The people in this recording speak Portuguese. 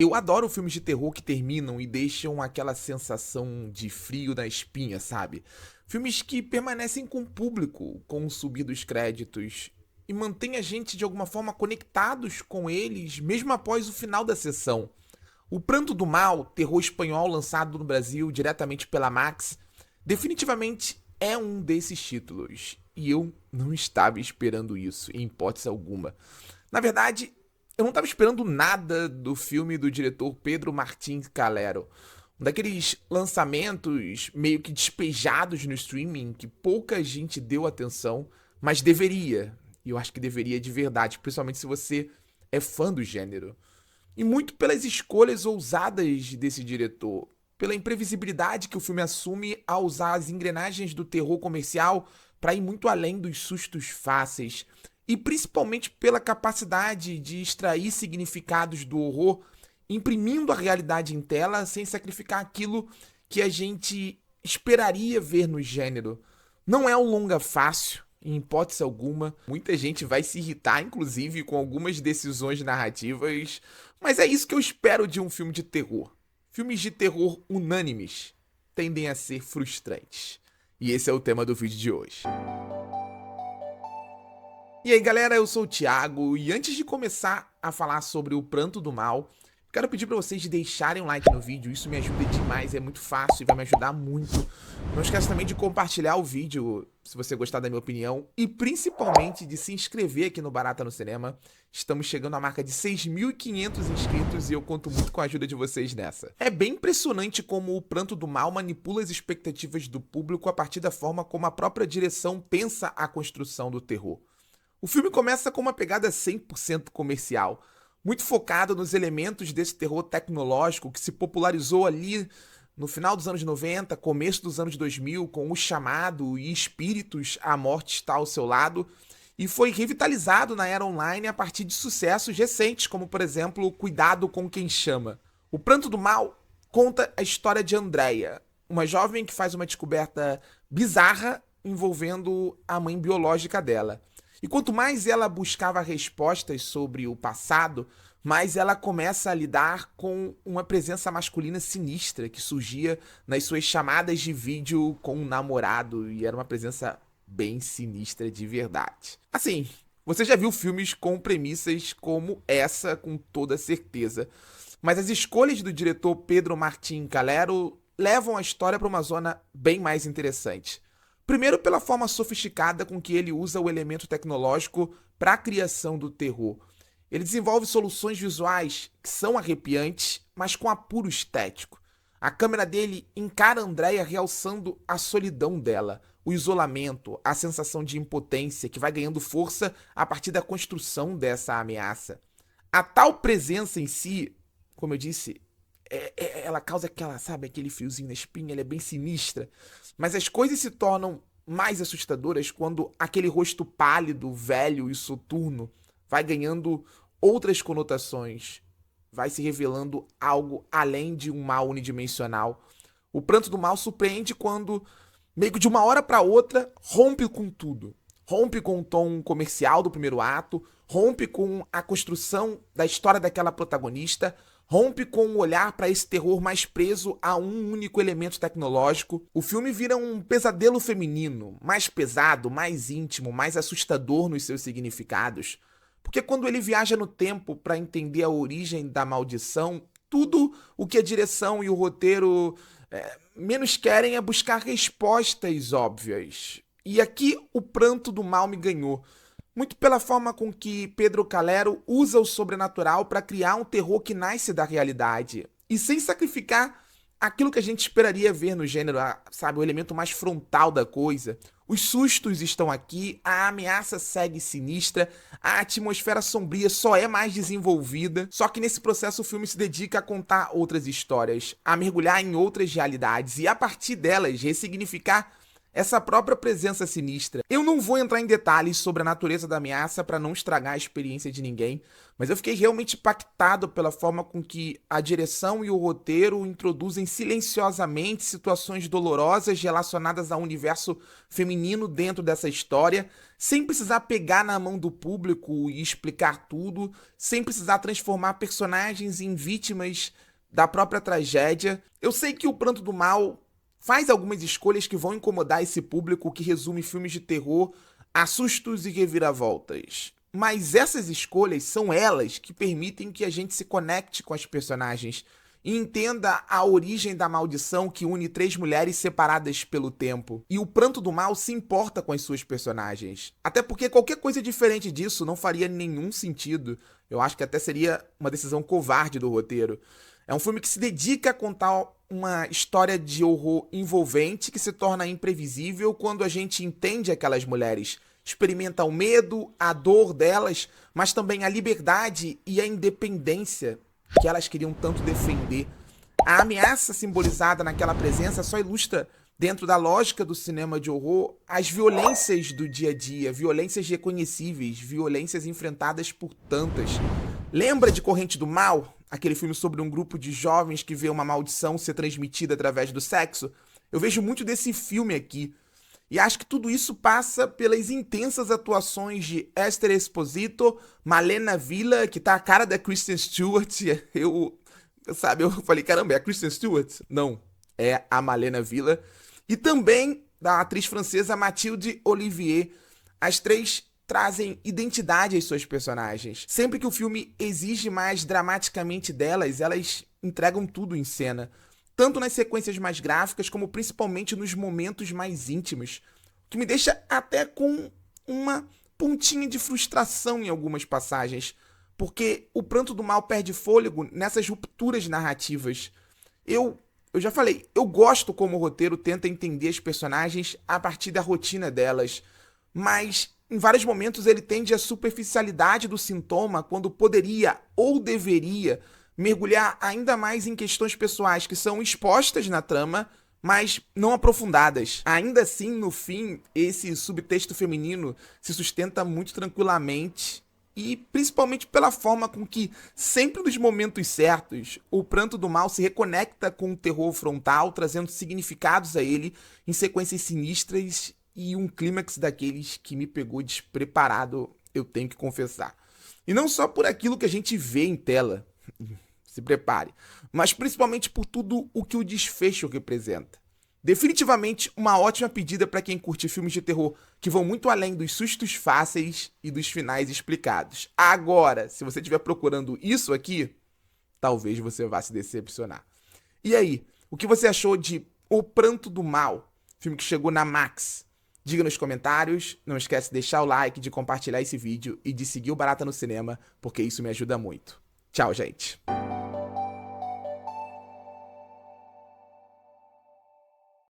Eu adoro filmes de terror que terminam e deixam aquela sensação de frio na espinha, sabe? Filmes que permanecem com o público com o subir dos créditos e mantêm a gente de alguma forma conectados com eles mesmo após o final da sessão. O Pranto do Mal, terror espanhol lançado no Brasil diretamente pela Max, definitivamente é um desses títulos. E eu não estava esperando isso, em hipótese alguma. Na verdade, eu não estava esperando nada do filme do diretor Pedro Martín Calero. Um daqueles lançamentos meio que despejados no streaming que pouca gente deu atenção, mas deveria. E eu acho que deveria de verdade, principalmente se você é fã do gênero. E muito pelas escolhas ousadas desse diretor, pela imprevisibilidade que o filme assume ao usar as engrenagens do terror comercial para ir muito além dos sustos fáceis, e principalmente pela capacidade de extrair significados do horror, imprimindo a realidade em tela sem sacrificar aquilo que a gente esperaria ver no gênero. Não é um longa fácil, em hipótese alguma. Muita gente vai se irritar, inclusive, com algumas decisões narrativas, mas é isso que eu espero de um filme de terror. Filmes de terror unânimes tendem a ser frustrantes. E esse é o tema do vídeo de hoje. E aí galera, eu sou o Thiago e antes de começar a falar sobre o Pranto do Mal, quero pedir para vocês deixarem um like no vídeo, isso me ajuda demais, é muito fácil e vai me ajudar muito. Não esqueça também de compartilhar o vídeo se você gostar da minha opinião e principalmente de se inscrever aqui no Barata no Cinema. Estamos chegando à marca de 6.500 inscritos e eu conto muito com a ajuda de vocês nessa. É bem impressionante como o Pranto do Mal manipula as expectativas do público a partir da forma como a própria direção pensa a construção do terror. O filme começa com uma pegada 100% comercial, muito focado nos elementos desse terror tecnológico que se popularizou ali no final dos anos 90, começo dos anos 2000, com O Chamado e Espíritos, A Morte Está ao Seu Lado, e foi revitalizado na era online a partir de sucessos recentes, como por exemplo Cuidado com Quem Chama. O Pranto do Mal conta a história de Andrea, uma jovem que faz uma descoberta bizarra envolvendo a mãe biológica dela. E quanto mais ela buscava respostas sobre o passado, mais ela começa a lidar com uma presença masculina sinistra que surgia nas suas chamadas de vídeo com um namorado, e era uma presença bem sinistra de verdade. Assim, você já viu filmes com premissas como essa com toda certeza, mas as escolhas do diretor Pedro Martín Calero levam a história para uma zona bem mais interessante. Primeiro, pela forma sofisticada com que ele usa o elemento tecnológico para a criação do terror. Ele desenvolve soluções visuais que são arrepiantes, mas com apuro estético. A câmera dele encara Andrea realçando a solidão dela, o isolamento, a sensação de impotência que vai ganhando força a partir da construção dessa ameaça. A tal presença em si, como eu disse, ela causa aquele friozinho na espinha, ela é bem sinistra. Mas as coisas se tornam mais assustadoras quando aquele rosto pálido, velho e soturno vai ganhando outras conotações, vai se revelando algo além de um mal unidimensional. O Pranto do Mal surpreende quando, meio que de uma hora para outra, rompe com tudo. Rompe com o tom comercial do primeiro ato, rompe com a construção da história daquela protagonista, rompe com o olhar para esse terror mais preso a um único elemento tecnológico. O filme vira um pesadelo feminino, mais pesado, mais íntimo, mais assustador nos seus significados. Porque quando ele viaja no tempo para entender a origem da maldição, tudo o que a direção e o roteiro menos querem é buscar respostas óbvias. E aqui o Pranto do Mal me ganhou. Muito pela forma com que Pedro Calero usa o sobrenatural para criar um terror que nasce da realidade. E sem sacrificar aquilo que a gente esperaria ver no gênero, sabe, o elemento mais frontal da coisa. Os sustos estão aqui, a ameaça segue sinistra, a atmosfera sombria só é mais desenvolvida. Só que nesse processo o filme se dedica a contar outras histórias, a mergulhar em outras realidades e a partir delas ressignificar essa própria presença sinistra. Eu não vou entrar em detalhes sobre a natureza da ameaça para não estragar a experiência de ninguém, mas eu fiquei realmente impactado pela forma com que a direção e o roteiro introduzem silenciosamente situações dolorosas relacionadas ao universo feminino dentro dessa história, sem precisar pegar na mão do público e explicar tudo, sem precisar transformar personagens em vítimas da própria tragédia. Eu sei que o Pranto do Mal faz algumas escolhas que vão incomodar esse público que resume filmes de terror a sustos e reviravoltas. Mas essas escolhas são elas que permitem que a gente se conecte com as personagens e entenda a origem da maldição que une 3 mulheres separadas pelo tempo. E o Pranto do Mal se importa com as suas personagens. Até porque qualquer coisa diferente disso não faria nenhum sentido. Eu acho que até seria uma decisão covarde do roteiro. É um filme que se dedica a contar uma história de horror envolvente que se torna imprevisível quando a gente entende aquelas mulheres. Experimenta o medo, a dor delas, mas também a liberdade e a independência que elas queriam tanto defender. A ameaça simbolizada naquela presença só ilustra, dentro da lógica do cinema de horror, as violências do dia a dia, violências reconhecíveis, violências enfrentadas por tantas. Lembra de Corrente do Mal? Aquele filme sobre um grupo de jovens que vê uma maldição ser transmitida através do sexo? Eu vejo muito desse filme aqui. E acho que tudo isso passa pelas intensas atuações de Esther Exposito, Malena Villa, que tá a cara da Kristen Stewart. Eu falei, caramba, é a Kristen Stewart? Não, é a Malena Villa. E também da atriz francesa Mathilde Olivier. As 3 trazem identidade às suas personagens. Sempre que o filme exige mais dramaticamente delas, elas entregam tudo em cena. Tanto nas sequências mais gráficas, como principalmente nos momentos mais íntimos. Que me deixa até com uma pontinha de frustração em algumas passagens. Porque o Pranto do Mal perde fôlego nessas rupturas narrativas. Eu já falei, eu gosto como o roteiro tenta entender as personagens a partir da rotina delas. Mas em vários momentos ele tende à superficialidade do sintoma quando poderia ou deveria mergulhar ainda mais em questões pessoais que são expostas na trama, mas não aprofundadas. Ainda assim, no fim, esse subtexto feminino se sustenta muito tranquilamente e principalmente pela forma com que, sempre nos momentos certos, o Pranto do Mal se reconecta com o terror frontal, trazendo significados a ele em sequências sinistras e um clímax daqueles que me pegou despreparado, eu tenho que confessar. E não só por aquilo que a gente vê em tela, se prepare, mas principalmente por tudo o que o desfecho representa. Definitivamente uma ótima pedida para quem curte filmes de terror que vão muito além dos sustos fáceis e dos finais explicados. Agora, se você estiver procurando isso aqui, talvez você vá se decepcionar. E aí, o que você achou de O Pranto do Mal, filme que chegou na Max? Diga nos comentários, não esquece de deixar o like, de compartilhar esse vídeo e de seguir o Barata no Cinema, porque isso me ajuda muito. Tchau, gente!